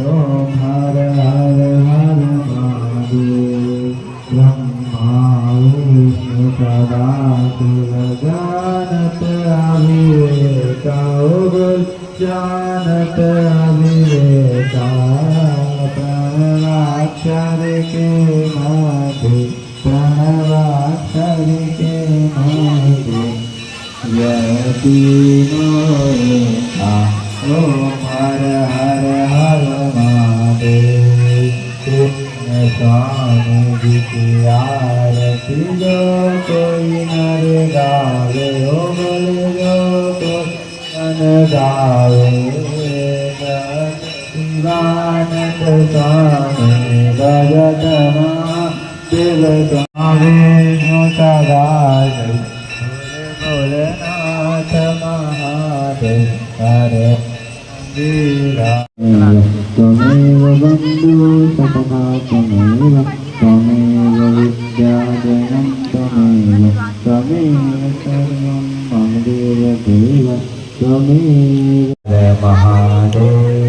ओम हर हर हर महादेव ब्रह्मा विष्णु सदा शिव जानत अविवेका जानत अविवेका प्रणवाक्षर के माधे प्रणवाक्षर के माधे यतीनो ओम हर हर हर महादेव कृष्ण स्वामी जी की आरती जो कोई नर गावे ओ बोले जो कोई मन गावे शिवानंद स्वामी भजत महादेव स्वामी जो सदा भोलेनाथ महादेव हरे त्वमेव बन्धु सतता त्वमेव त्वमेव विद्याजनं त्वमेव सर्वं मम देव त्वमेव महादेव